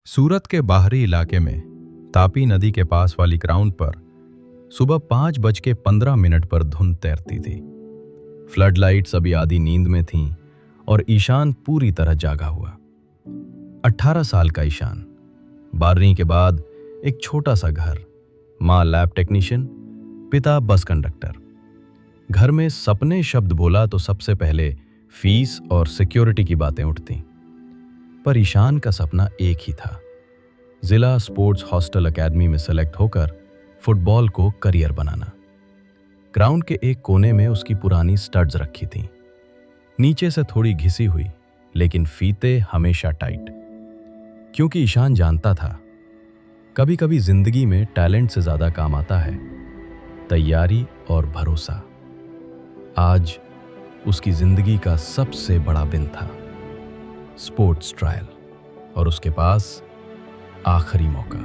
सूरत के बाहरी इलाके में तापी नदी के पास वाली ग्राउंड पर सुबह 5:15 पर धुंध तैरती थी। फ्लड लाइट्स अभी आधी नींद में थीं और ईशान पूरी तरह जागा हुआ। 18 साल का ईशान, 12वीं के बाद एक छोटा सा घर, माँ लैब टेक्नीशियन, पिता बस कंडक्टर। घर में सपने शब्द बोला तो सबसे पहले फीस और सिक्योरिटी की बातें उठती। पर ईशान का सपना एक ही था, जिला स्पोर्ट्स हॉस्टल एकेडमी में सेलेक्ट होकर फुटबॉल को करियर बनाना। ग्राउंड के एक कोने में उसकी पुरानी स्टड्स रखी थीं, नीचे से थोड़ी घिसी हुई, लेकिन फीते हमेशा टाइट। क्योंकि ईशान जानता था, कभी कभी जिंदगी में टैलेंट से ज्यादा काम आता है तैयारी और भरोसा। आज उसकी जिंदगी का सबसे बड़ा दिन था, स्पोर्ट्स ट्रायल, और उसके पास आखिरी मौका।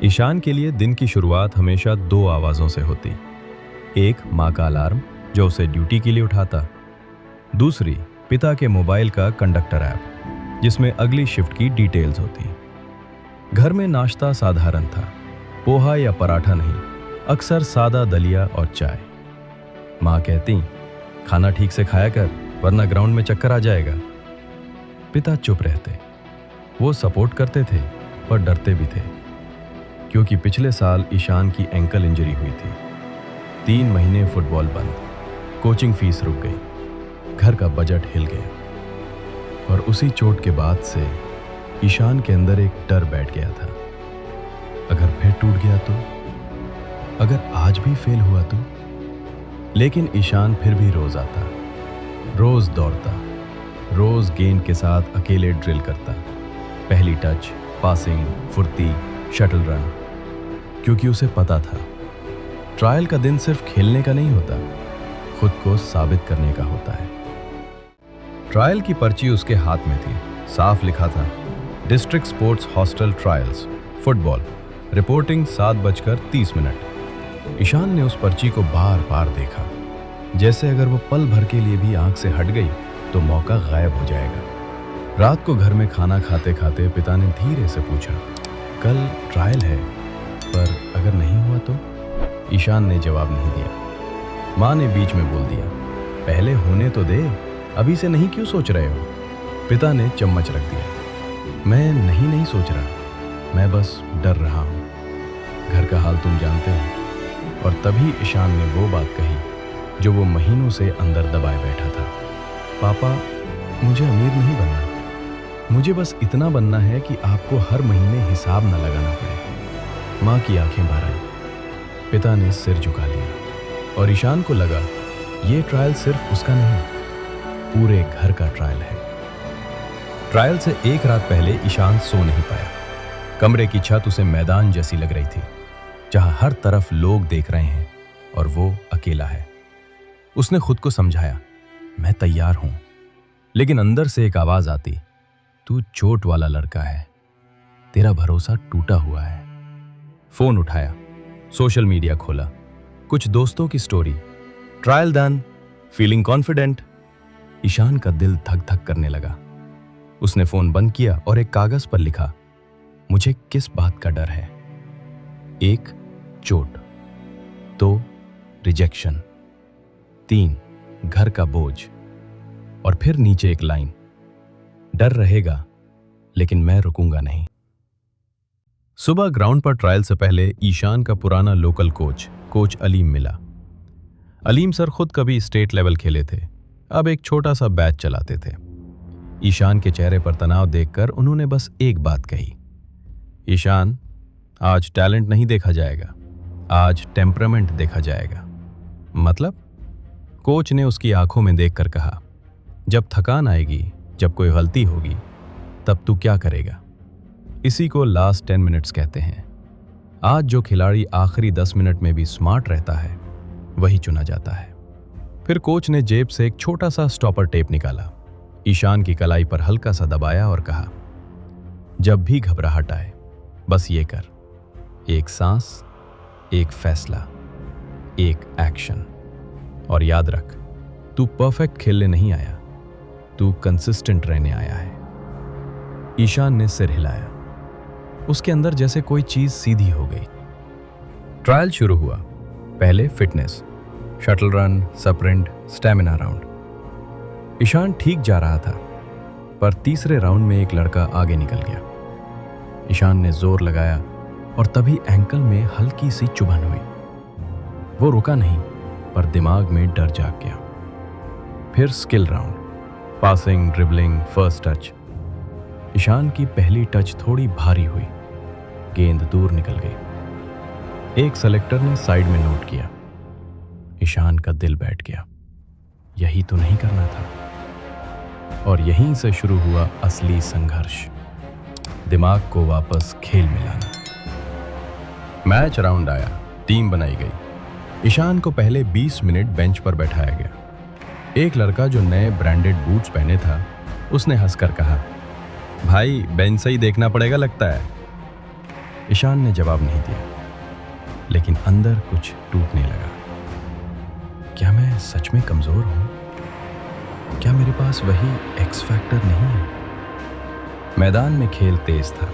ईशान के लिए दिन की शुरुआत हमेशा दो आवाजों से होती। एक माँ का अलार्म जो उसे ड्यूटी के लिए उठाता, दूसरी पिता के मोबाइल का कंडक्टर ऐप जिसमें अगली शिफ्ट की डिटेल्स होती। घर में नाश्ता साधारण था, पोहा या पराठा नहीं, अक्सर सादा दलिया और चाय। माँ कहती, खाना ठीक से खाया कर वरना ग्राउंड में चक्कर आ जाएगा। पिता चुप रहते। वो सपोर्ट करते थे पर डरते भी थे, क्योंकि पिछले साल ईशान की एंकल इंजरी हुई थी। 3 महीने फुटबॉल बंद, कोचिंग फीस रुक गई, घर का बजट हिल गया। और उसी चोट के बाद से ईशान के अंदर एक डर बैठ गया था। अगर फिर टूट गया तो, अगर आज भी फेल हुआ तो। लेकिन ईशान फिर भी रोज आता, रोज दौड़ता, रोज गेंद के साथ अकेले ड्रिल करता। पहली टच, पासिंग, फुर्ती, शटल रन। क्योंकि उसे पता था, ट्रायल का दिन सिर्फ खेलने का नहीं होता, खुद को साबित करने का होता है। ट्रायल की पर्ची उसके हाथ में थी, साफ लिखा था, district sports hostel trials, football, reporting 7:30। Ishan ने उस पर्ची को बार बार देखा, जैसे अगर वो पल भर के लिए भी आंख से हट गई तो मौका गायब हो जाएगा। रात को घर में खाना खाते खाते पिता ने धीरे से पूछा, कल ट्रायल है, पर अगर नहीं हुआ तो? ईशान ने जवाब नहीं दिया। माँ ने बीच में बोल दिया, पहले होने तो दे, अभी से नहीं क्यों सोच रहे हो? पिता ने चम्मच रख दिया। मैं नहीं सोच रहा, मैं बस डर रहा हूँ। घर का हाल तुम जानते हो। और तभी ईशान ने वो बात कही जो वो महीनों से अंदर दबाए बैठा था। पापा, मुझे अमीर नहीं बनना, मुझे बस इतना बनना है कि आपको हर महीने हिसाब न लगाना पड़े। माँ की आंखें भर आई। पिता ने सिर झुका लिया और ईशान को लगा, ये ट्रायल सिर्फ उसका नहीं, पूरे घर का ट्रायल है। ट्रायल से एक रात पहले ईशान सो नहीं पाया। कमरे की छत उसे मैदान जैसी लग रही थी, जहां हर तरफ लोग देख रहे हैं और वो अकेला है। उसने खुद को समझाया, मैं तैयार हूं। लेकिन अंदर से एक आवाज आती, तू चोट वाला लड़का है, तेरा भरोसा टूटा हुआ है। फोन उठाया, सोशल मीडिया खोला, कुछ दोस्तों की story, trial done, feeling confident. Ishan का दिल धक धक करने लगा। उसने फोन बंद किया और एक कागज पर लिखा, मुझे किस बात का डर है? 1, चोट, 2, रिजेक्शन, 3, घर का बोझ, और फिर नीचे एक लाइन, डर रहेगा लेकिन मैं रुकूंगा नहीं। सुबह ग्राउंड पर ट्रायल से पहले ईशान का पुराना लोकल कोच अलीम मिला। अलीम सर खुद कभी स्टेट लेवल खेले थे, अब एक छोटा सा बैच चलाते थे। ईशान के चेहरे पर तनाव देखकर उन्होंने बस एक बात कही, ईशान, आज टैलेंट नहीं देखा जाएगा, आज टेम्परामेंट देखा जाएगा। मतलब? कोच ने उसकी आंखों में देखकर कहा, जब थकान आएगी, जब कोई गलती होगी, तब तू क्या करेगा? इसी को लास्ट 10 मिनट्स कहते हैं। आज जो खिलाड़ी आखिरी 10 मिनट में भी स्मार्ट रहता है, वही चुना जाता है। फिर कोच ने जेब से एक छोटा सा स्टॉपर टेप निकाला, ईशान की कलाई पर हल्का सा दबाया और कहा, जब भी घबराहट आए, बस ये कर, एक सांस, एक फैसला, एक एक्शन। और याद रख, तू परफेक्ट खेलने नहीं आया, तू कंसिस्टेंट रहने आया है। ईशान ने सिर हिलाया। उसके अंदर जैसे कोई चीज सीधी हो गई। ट्रायल शुरू हुआ। पहले fitness, shuttle run, sprint, stamina round. Ishan ठीक जा रहा था, पर तीसरे राउंड में एक लड़का आगे निकल गया। ईशान ने जोर लगाया और तभी एंकल में हल्की सी चुभन हुई। वो रुका नहीं, पर दिमाग में डर जाग गया। फिर skill round, passing, dribbling, first touch. Ishan की पहली टच थोड़ी भारी हुई, गेंद दूर निकल गई। एक सेलेक्टर ने साइड में नोट किया। ईशान का दिल बैठ गया। यही तो नहीं करना था। और यहीं से शुरू हुआ असली संघर्ष, दिमाग को वापस खेल में लाना। मैच राउंड आया, टीम बनाई गई। ईशान को पहले 20 मिनट बेंच पर बैठाया गया। एक लड़का जो नए ब्रांडेड बूट्स पहने था, उसने हंसकर कहा, भाई बेंच से ही देखना पड़ेगा लगता है। ईशान ने जवाब नहीं दिया, लेकिन अंदर कुछ टूटने लगा। क्या मैं सच में कमजोर हूं? क्या मेरे पास वही एक्स फैक्टर नहीं है? मैदान में खेल तेज था।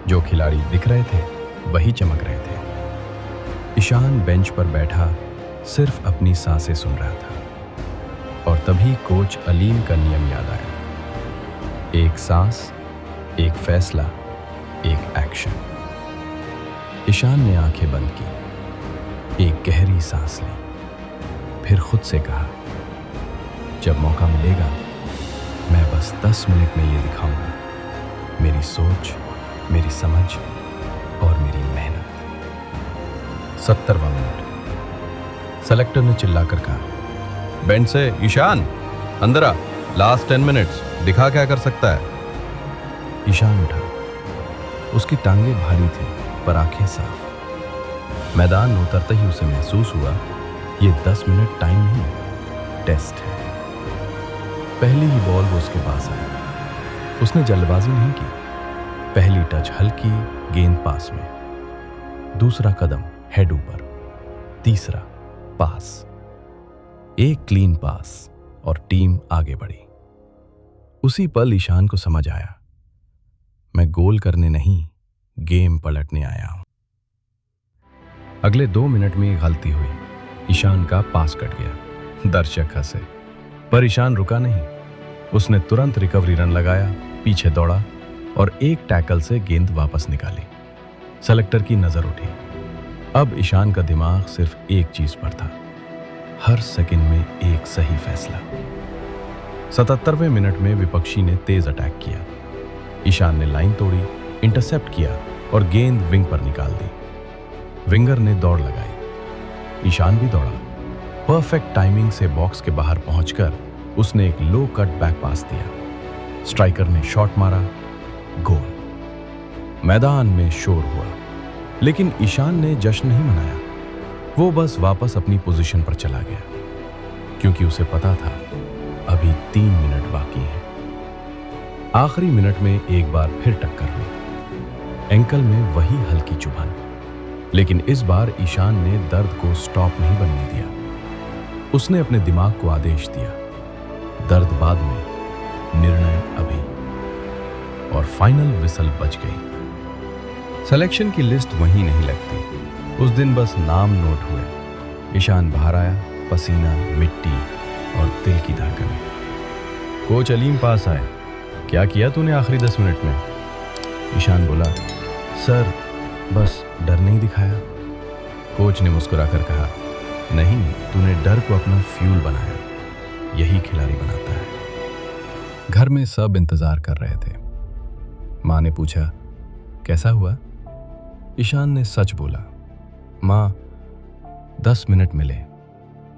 जो खिलाड़ी दिख रहे थे वही चमक रहे थे। ईशान बेंच पर बैठा सिर्फ अपनी सांसें सुन रहा था। और तभी कोच अलीम का नियम याद आया। एक सांस, एक फैसला, एक एक्शन। ईशान ने आंखें बंद की, एक गहरी सांस ली, फिर खुद से कहा, जब मौका मिलेगा मैं बस 10 मिनट में ये दिखाऊंगा, मेरी सोच, मेरी समझ और मेरी मेहनत। 70वां मिनट। सेलेक्टर ने चिल्लाकर कहा, बेंच से ईशान अंदर आ, लास्ट 10 मिनट्स, दिखा क्या कर सकता है। ईशान उठा। उसकी टांगें भारी थी, पर आंखें साफ। मैदान में उतरते ही उसे महसूस हुआ, ये 10 मिनट टाइम नहीं, टेस्ट है। पहली ही बॉल वो उसके पास आई। उसने जल्दबाजी नहीं की। पहली टच हल्की, गेंद पास में। दूसरा कदम हेड ऊपर। तीसरा पास। एक क्लीन पास और टीम आगे बढ़ी। उसी पल ईशान को समझ आया, मैं गोल करने नहीं, गेम पलटने आया हूं। अगले 2 मिनट में एक गलती हुई। ईशान का पास कट गया। दर्शक हंसे, पर ईशान रुका नहीं। उसने तुरंत रिकवरी रन लगाया, पीछे दौड़ा और एक टैकल से गेंद वापस निकाली। सेलेक्टर की नजर उठी। अब ईशान का दिमाग सिर्फ एक चीज पर था, हर सेकंड में एक सही फैसला। 77वें मिनट में विपक्षी ने तेज अटैक किया। ईशान ने लाइन तोड़ी, इंटरसेप्ट किया और गेंद विंग पर निकाल दी। विंगर ने दौड़ लगाई। ईशान भी दौड़ा। परफेक्ट टाइमिंग से बॉक्स के बाहर पहुंचकर उसने एक लो कट बैक पास दिया। स्ट्राइकर ने शॉट मारा, गोल। मैदान में शोर हुआ, लेकिन ईशान ने जश्न नहीं मनाया। वो बस वापस अपनी पोजीशन पर चला गया, क्योंकि उसे पता था अभी 3 मिनट बाकी हैं। आखिरी मिनट में एक बार फिर टक्कर हुई। एंकल में वही हल्की चुभन, लेकिन इस बार ईशान ने दर्द को स्टॉप नहीं बनने दिया। उसने अपने दिमाग को आदेश दिया, दर्द बाद में, निर्णय अभी। और फाइनल विसल बज गई। सिलेक्शन की लिस्ट वहीं नहीं लगती। उस दिन बस नाम नोट हुए। ईशान बाहर आया, पसीना, मिट्टी और दिल की धड़कनें। कोच अलीम पास आए, क्या किया तूने आखिरी 10 मिनट में? ईशान बोला, सर बस डर नहीं दिखाया। कोच ने मुस्कुराकर कहा, नहीं, तूने डर को अपना फ्यूल बनाया। यही खिलाड़ी बनाता है। घर में सब इंतजार कर रहे थे। माँ ने पूछा, कैसा हुआ? ईशान ने सच बोला, माँ 10 मिनट मिले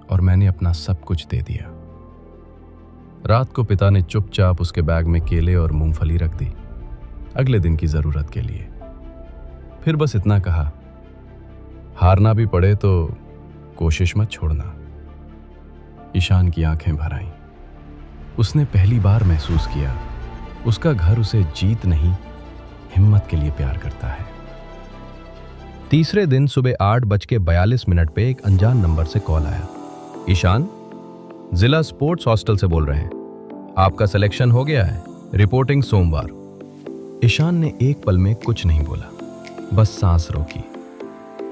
और मैंने अपना सब कुछ दे दिया। रात को पिता ने चुपचाप उसके बैग में केले और मूंगफली रख दी, अगले दिन की जरूरत के लिए। फिर बस इतना कहा, हारना भी पड़े तो कोशिश मत छोड़ना। ईशान की आंखें भर आईं। उसने पहली बार महसूस किया, उसका घर उसे जीत नहीं, हिम्मत के लिए प्यार करता है। तीसरे दिन सुबह 8:42 पे एक अनजान नंबर से कॉल आया। ईशान, जिला स्पोर्ट्स हॉस्टल से बोल रहे हैं, आपका सिलेक्शन हो गया है, रिपोर्टिंग सोमवार। ईशान ने एक पल में कुछ नहीं बोला, बस सांस रोकी,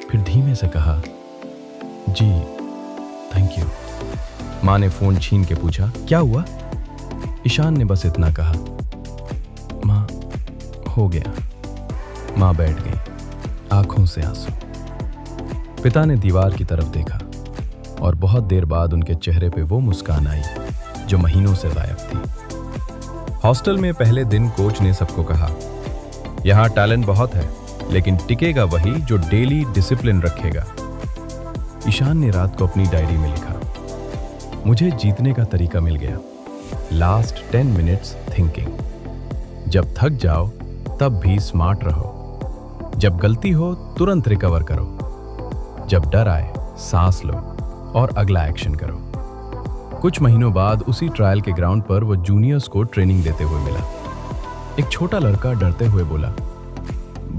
फिर धीमे से कहा, जी थैंक यू। माँ ने फोन छीन के पूछा, क्या हुआ? ईशान ने बस इतना कहा, माँ हो गया। माँ बैठ गई, आंखों से आंसू। पिता ने दीवार की तरफ देखा और बहुत देर बाद उनके चेहरे पे वो मुस्कान आई जो महीनों से गायब थी। हॉस्टल में पहले दिन कोच ने सबको कहा, यहाँ टैलेंट बहुत है, लेकिन टिकेगा वही जो डेली डिसिप्लिन रखेगा। ईशान ने रात को अपनी डायरी में लिखा, मुझे जीतने का तरीका मिल गया। Last 10 minutes thinking. जब थक जाओ तब भी स्मार्ट रहो। जब गलती हो तुरंत रिकवर करो। जब डर आए सांस लो और अगला एक्शन करो। कुछ महीनों बाद उसी ट्रायल के ग्राउंड पर वो जूनियर्स को ट्रेनिंग देते हुए मिला। एक छोटा लड़का डरते हुए बोला,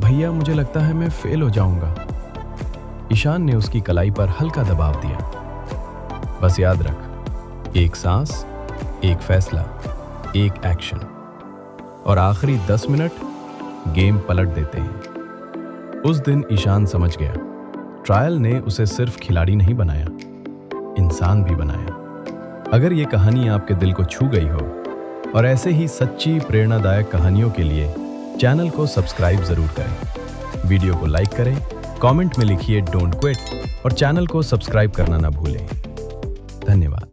भैया मुझे लगता है मैं फेल हो जाऊंगा। ईशान ने उसकी कलाई पर हल्का दबाव दिया, बस याद रख, एक सांस, एक फैसला, एक एक्शन, और आखिरी 10 मिनट गेम पलट देते हैं। उस दिन ईशान समझ गया, ट्रायल ने उसे सिर्फ खिलाड़ी नहीं बनाया, इंसान भी बनाया। अगर ये कहानी आपके दिल को छू गई हो और ऐसे ही सच्ची प्रेरणादायक कहानियों के लिए चैनल को सब्सक्राइब जरूर करें, वीडियो को लाइक करें, कमेंट में लिखिए डोंट क्विट और चैनल को सब्सक्राइब करना ना भूलें। धन्यवाद।